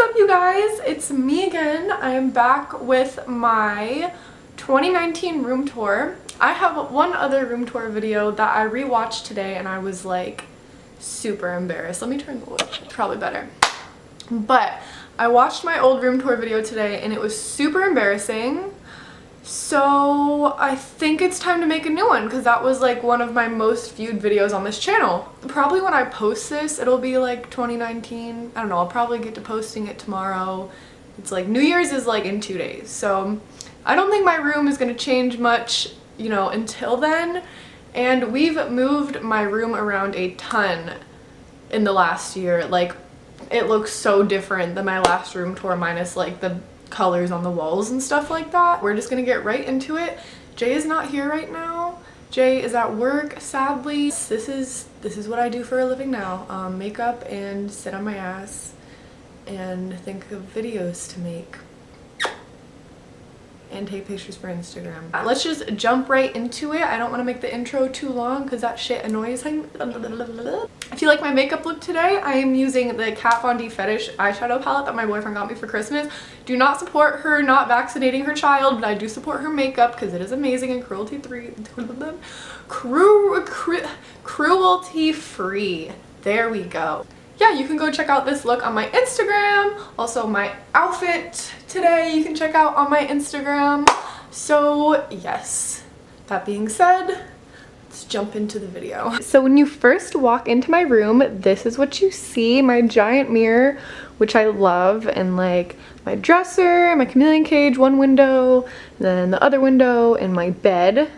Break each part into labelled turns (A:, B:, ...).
A: up, you guys? It's me again. I am back with my 2019 room tour. I have one other room tour video that I rewatched today and I was like super embarrassed. Let me turn the light, probably better. But I watched my old room tour video today and it was super embarrassing. So I think it's time to make a new one because that was like one of my most viewed videos on this channel. Probably when I post this, it'll be like 2019. I don't know, I'll probably get to posting it tomorrow. It's like New Year's is like in 2 days. So I don't think my room is gonna change much, you know, until then. And we've moved my room around a ton in the last year. Like, it looks so different than my last room tour minus like the colors on the walls and stuff like that. We're just gonna get right into it. Jay is not here right now. Jay is at work, sadly. This is what I do for a living now. Makeup and sit on my ass and think of videos to make and take pictures for Instagram. Let's just jump right into it. I don't want to make the intro too long because that shit annoys him. If you like my makeup look today, I am using the Kat Von D Fetish eyeshadow palette that my boyfriend got me for Christmas. Do not support her not vaccinating her child, but I do support her makeup because it is amazing and cruelty free. There we go. Yeah, you can go check out this look on my Instagram. Also, my outfit today you can check out on my Instagram. So yes, that being said, let's jump into the video. So when you first walk into my room, this is what you see. My giant mirror, which I love, and like my dresser, my chameleon cage, one window, then the other window, and my bed.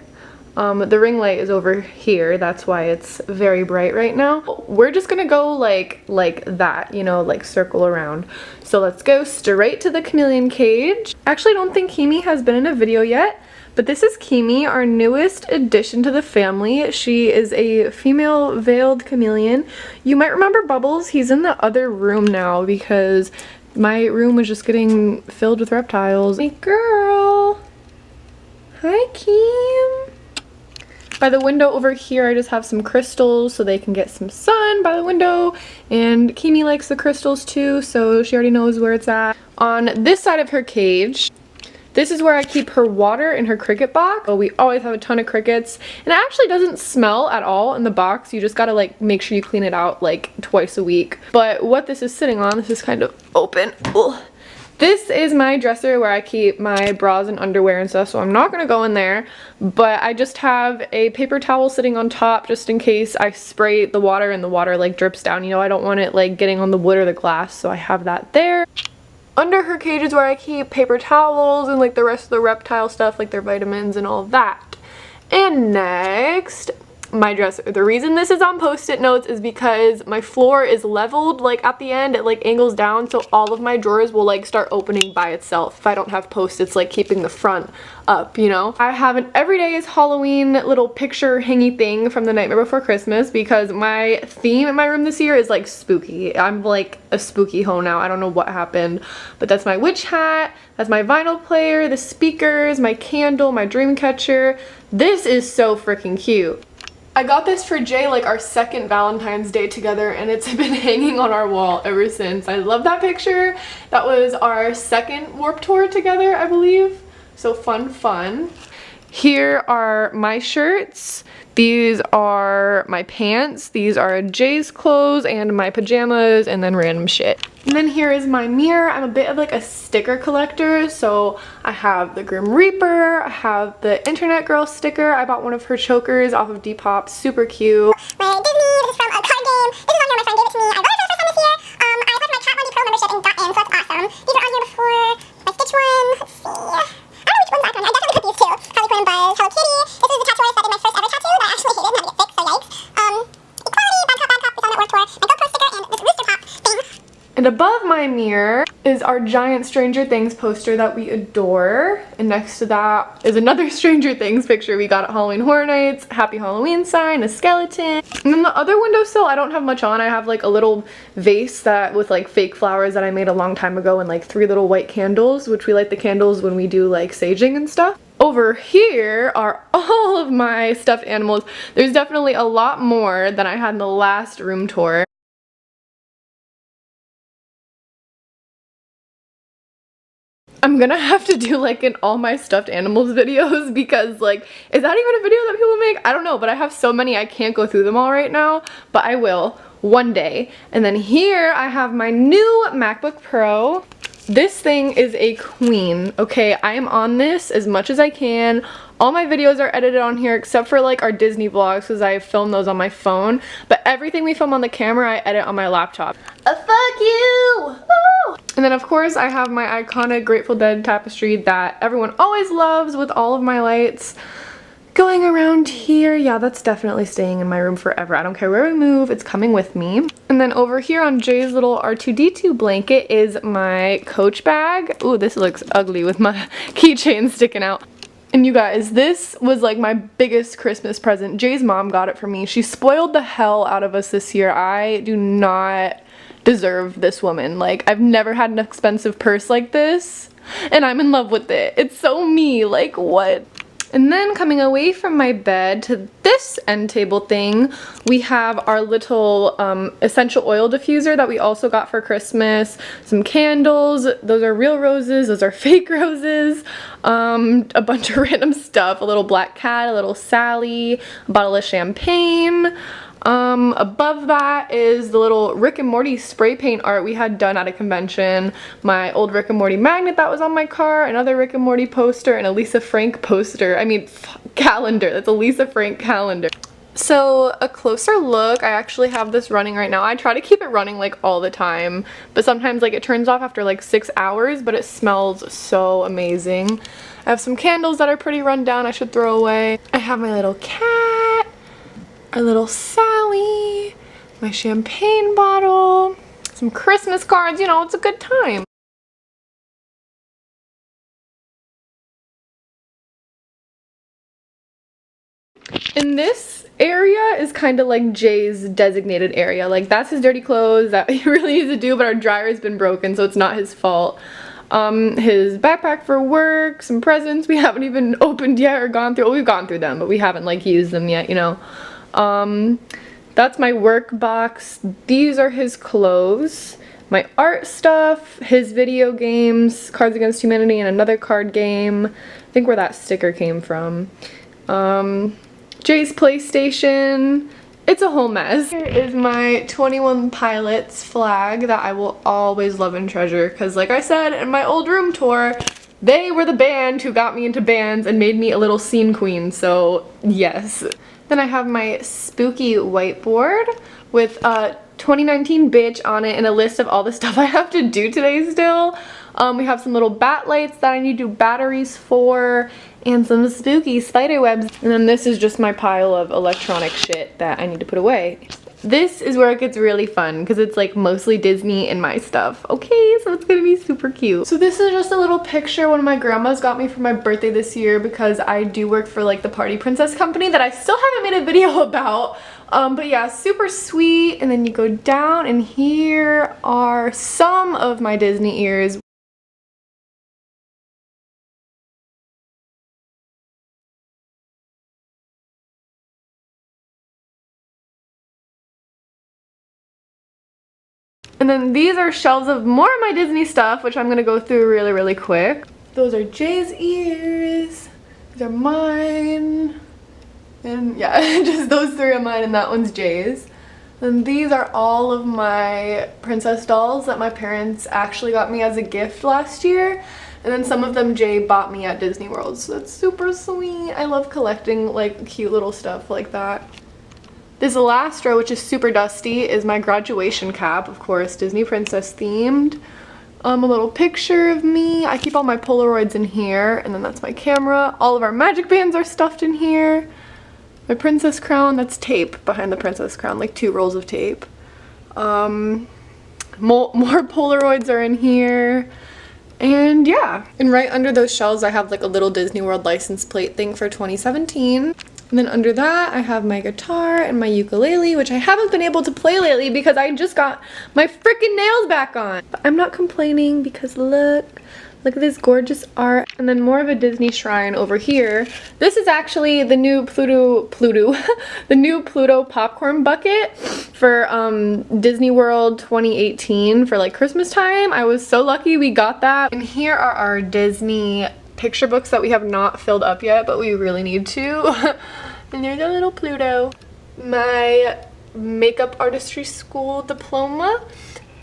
A: The ring light is over here, that's why it's very bright right now. We're just gonna go like that, you know, like circle around. So let's go straight to the chameleon cage. Actually, I don't think Kimi has been in a video yet, but this is Kimi, our newest addition to the family. She is a female veiled chameleon. You might remember Bubbles. He's in the other room now because my room was just getting filled with reptiles. Hey girl! Hi, Kim! By the window over here, I just have some crystals so they can get some sun by the window. And Kimi likes the crystals too, so she already knows where it's at. On this side of her cage, this is where I keep her water in her cricket box. So we always have a ton of crickets. And it actually doesn't smell at all in the box. You just gotta like make sure you clean it out like twice a week. But what this is sitting on, this is kind of open. Ugh. This is my dresser where I keep my bras and underwear and stuff, so I'm not gonna go in there, but I just have a paper towel sitting on top just in case I spray the water and the water like drips down. You know, I don't want it like getting on the wood or the glass, so I have that there. Under her cage is where I keep paper towels and like the rest of the reptile stuff, like their vitamins and all that. And next, my dresser. The reason this is on post-it notes is because my floor is leveled like at the end. It like angles down, so all of my drawers will like start opening by itself if I don't have post-its like keeping the front up, you know. I have an everyday is Halloween little picture hangy thing from the Nightmare Before Christmas because my theme in my room this year is like spooky. I'm like a spooky hoe now. I don't know what happened, but that's my witch hat, that's my vinyl player, the speakers, my candle, my dream catcher. This is so freaking cute. I got this for Jay like our second Valentine's Day together and it's been hanging on our wall ever since. I love that picture. That was our second Warped Tour together, I believe. So fun. Here are my shirts. These are my pants. These are Jay's clothes and my pajamas and then random shit. And then here is my mirror. I'm a bit of like a sticker collector. So I have the Grim Reaper. I have the Internet Girl sticker. I bought one of her chokers off of Depop. Super cute.
B: My Disney, this is from a card game. This is on here, my friend gave it to me. I got it for the first time this year. I applied for my Kat Von D Pro membership and got in, so that's awesome. These are on here before. My Stitch one. Let's see. I don't know which one's that one. I definitely got these two. Harley Quinn Buzz, Hello Kitty. This is the tattoo artist that did my first ever tattoo that I actually hated and had to get fixed, so yikes. Equality, Bad Cop, it's on that Warped Tour. My GoPro sticker and this rooster top thing.
A: And above my mirror is our giant Stranger Things poster that we adore. And next to that is another Stranger Things picture we got at Halloween Horror Nights. Happy Halloween sign, a skeleton. And then the other windowsill, I don't have much on. I have like a little vase that with like fake flowers that I made a long time ago and like 3 little white candles, which we light the candles when we do like saging and stuff. Over here are all of my stuffed animals. There's definitely a lot more than I had in the last room tour. I'm gonna have to do like an all my stuffed animals videos because like, is that even a video that people make? I don't know, but I have so many I can't go through them all right now, but I will one day. And then here I have my new MacBook Pro. This thing is a queen, okay? I am on this as much as I can. All my videos are edited on here except for like our Disney vlogs because I film those on my phone. But everything we film on the camera, I edit on my laptop. Fuck you! Woo! And then of course I have my iconic Grateful Dead tapestry that everyone always loves with all of my lights going around here. Yeah, that's definitely staying in my room forever. I don't care where we move, it's coming with me. And then over here on Jay's little R2-D2 blanket is my Coach bag. Ooh, this looks ugly with my keychain sticking out. And you guys, this was like my biggest Christmas present. Jay's mom got it for me. She spoiled the hell out of us this year. I do not deserve this woman. Like, I've never had an expensive purse like this, and I'm in love with it. It's so me, like what? And then coming away from my bed to this end table thing, we have our little essential oil diffuser that we also got for Christmas. Some candles, those are real roses, those are fake roses, a bunch of random stuff, a little black cat, a little Sally, a bottle of champagne. Above that is the little Rick and Morty spray paint art we had done at a convention, my old Rick and Morty magnet that was on my car, another Rick and Morty poster, and a Lisa Frank poster. I mean, calendar. That's a Lisa Frank calendar. So a closer look, I actually have this running right now. I try to keep it running like all the time, but sometimes like it turns off after like 6 hours, but it smells so amazing. I have some candles that are pretty run down I should throw away. I have my little cat, our little Sally, my champagne bottle, some Christmas cards, you know, it's a good time. And this area is kind of like Jay's designated area. Like, that's his dirty clothes that he really needs to do, but our dryer's been broken, so it's not his fault. His backpack for work, some presents we haven't even opened yet or gone through. Well, we've gone through them, but we haven't like used them yet, you know. That's my work box. These are his clothes, my art stuff, his video games, Cards Against Humanity and another card game. I think where that sticker came from. Jay's PlayStation. It's a whole mess. Here is my 21 Pilots flag that I will always love and treasure because, like I said in my old room tour, they were the band who got me into bands and made me a little scene queen, so yes. Then I have my spooky whiteboard with 2019 bitch on it and a list of all the stuff I have to do today still. We have some little bat lights that I need to do batteries for and some spooky spider webs. And then this is just my pile of electronic shit that I need to put away. This is where it gets really fun because it's like mostly Disney and my stuff. Okay, so it's gonna be super cute. So this is just a little picture one of my grandmas got me for my birthday this year because I do work for like the Party Princess company that I still haven't made a video about. But yeah, super sweet. And then you go down and here are some of my Disney ears. And then these are shelves of more of my Disney stuff, which I'm gonna go through really, really quick. Those are Jay's ears. These are mine. And yeah, just those three are mine and that one's Jay's. And these are all of my princess dolls that my parents actually got me as a gift last year. And then some of them Jay bought me at Disney World, so that's super sweet. I love collecting like cute little stuff like that. This last row, which is super dusty, is my graduation cap, of course, Disney princess themed. A little picture of me. I keep all my Polaroids in here, and then that's my camera. All of our magic bands are stuffed in here. My princess crown, that's tape behind the princess crown, like 2 rolls of tape. More Polaroids are in here. And yeah. And right under those shelves, I have like a little Disney World license plate thing for 2017. And then under that, I have my guitar and my ukulele, which I haven't been able to play lately because I just got my freaking nails back on. But I'm not complaining because look Look at this gorgeous art. And then more of a Disney shrine over here. This is actually the new Pluto, the new Pluto popcorn bucket for Disney World 2018 for like Christmas time. I was so lucky we got that. And here are our Disney picture books that we have not filled up yet, but we really need to. And there's a little Pluto. My makeup artistry school diploma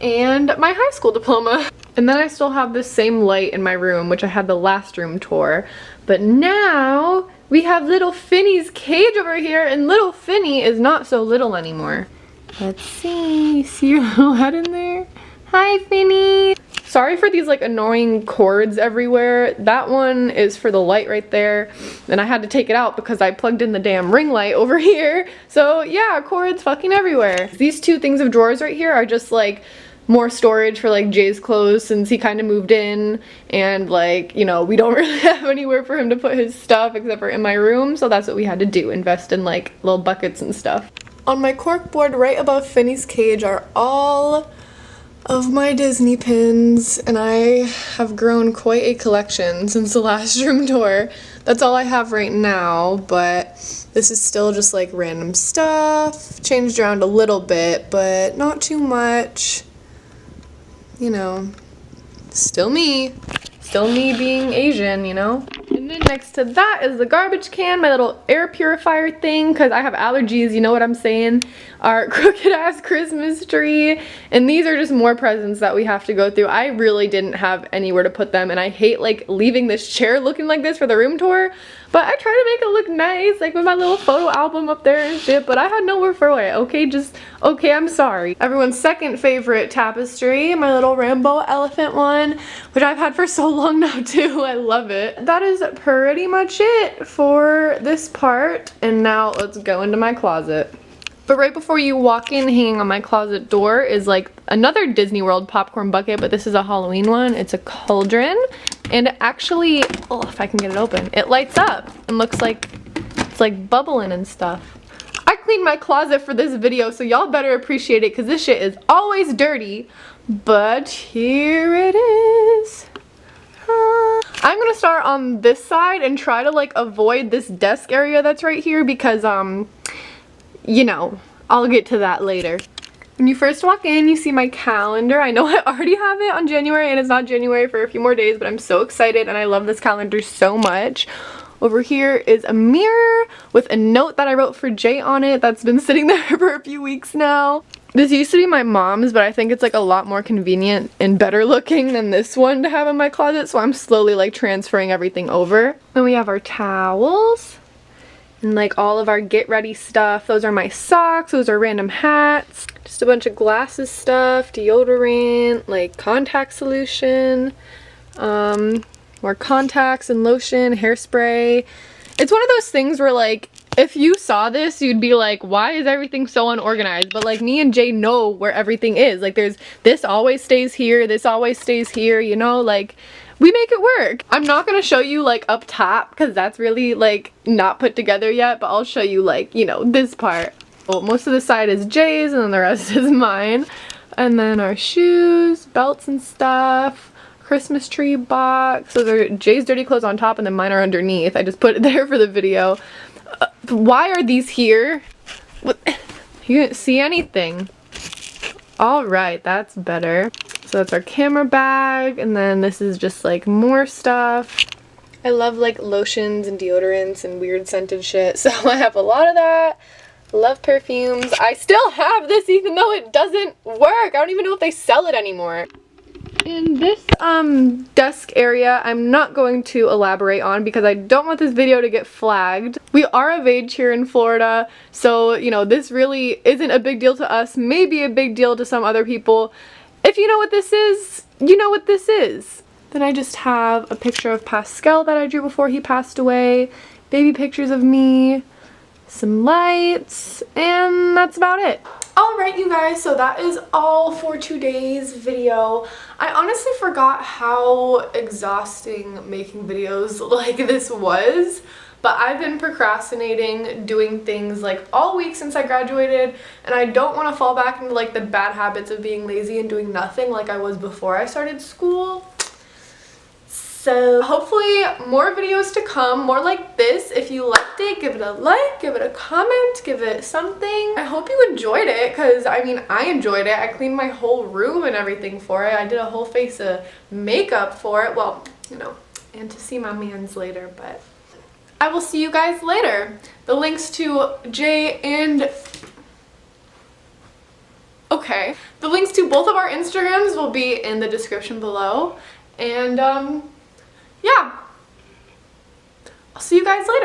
A: and my high school diploma. And then I still have this same light in my room, which I had the last room tour. But now we have little Finny's cage over here, and little Finny is not so little anymore. Let's see. See your little head in there? Hi, Finny. Sorry for these like annoying cords everywhere. That one is for the light right there. And I had to take it out because I plugged in the damn ring light over here. So yeah, cords fucking everywhere. These two things of drawers right here are just like more storage for like Jay's clothes since he kind of moved in, and like, you know, we don't really have anywhere for him to put his stuff except for in my room, so that's what we had to do, invest in like little buckets and stuff. On my cork board right above Finny's cage are all of my Disney pins, and I have grown quite a collection since the last room tour. That's all I have right now, but this is still just like random stuff, changed around a little bit, but not too much. You know, still me being Asian, you know. And then next to that is the garbage can, my little air purifier thing, because I have allergies, you know what I'm saying. Our crooked ass Christmas tree, and these are just more presents that we have to go through. I really didn't have anywhere to put them, and I hate like leaving this chair looking like this for the room tour, but I try to make it look nice, like with my little photo album up there and shit, but I had nowhere for it, okay? Okay, I'm sorry. Everyone's second favorite tapestry, my little rainbow elephant one, which I've had for so long now too. I love it. That is pretty much it for this part, and now let's go into my closet. But right before you walk in, hanging on my closet door is like another Disney World popcorn bucket, but this is a Halloween one. It's a cauldron, and it actually, oh, if I can get it open, it lights up and looks like it's like bubbling and stuff. I cleaned my closet for this video, so y'all better appreciate it because this shit is always dirty, but here it is. I'm gonna start on this side and try to like avoid this desk area that's right here because you know, I'll get to that later. When you first walk in, you see my calendar. I know I already have it on January, and it's not January for a few more days, but I'm so excited and I love this calendar so much. Over here is a mirror with a note that I wrote for Jay on it that's been sitting there for a few weeks now. This used to be my mom's, but I think it's like a lot more convenient and better looking than this one to have in my closet, so I'm slowly like transferring everything over. Then we have our towels. And like all of our get ready stuff. Those are my socks, those are random hats, just a bunch of glasses stuff, deodorant, like contact solution, more contacts and lotion, hairspray. It's one of those things where like, if you saw this, you'd be like, why is everything so unorganized? But like me and Jay know where everything is. Like there's, this always stays here, this always stays here, you know, like we make it work. I'm not gonna show you like up top because that's really like not put together yet, but I'll show you like, you know, this part. Well, most of the side is Jay's and then the rest is mine. And then our shoes, belts and stuff, Christmas tree box. Those are Jay's dirty clothes on top and then mine are underneath. I just put it there for the video. Why are these here? What? You didn't see anything. All right, that's better. So that's our camera bag, and then this is just like more stuff. I love like lotions and deodorants and weird scented shit, so I have a lot of that. Love perfumes. I still have this even though it doesn't work. I don't even know if they sell it anymore. In this desk area, I'm not going to elaborate on because I don't want this video to get flagged. We are of age here in Florida, so you know, this really isn't a big deal to us, maybe a big deal to some other people. If you know what this is, you know what this is. Then I just have a picture of Pascal that I drew before he passed away, baby pictures of me, some lights, and that's about it. Alright you guys, so that is all for today's video. I honestly forgot how exhausting making videos like this was, but I've been procrastinating doing things like all week since I graduated, and I don't want to fall back into like the bad habits of being lazy and doing nothing like I was before I started school. So hopefully more videos to come, more like this. If you liked it, give it a like, give it a comment, give it something. I hope you enjoyed it, because I mean, I enjoyed it. I cleaned my whole room and everything for it. I did a whole face of makeup for it. Well, you know, and to see my mans later, but I will see you guys later. The links to Jay and... Okay. The links to both of our Instagrams will be in the description below. And, yeah. I'll see you guys later.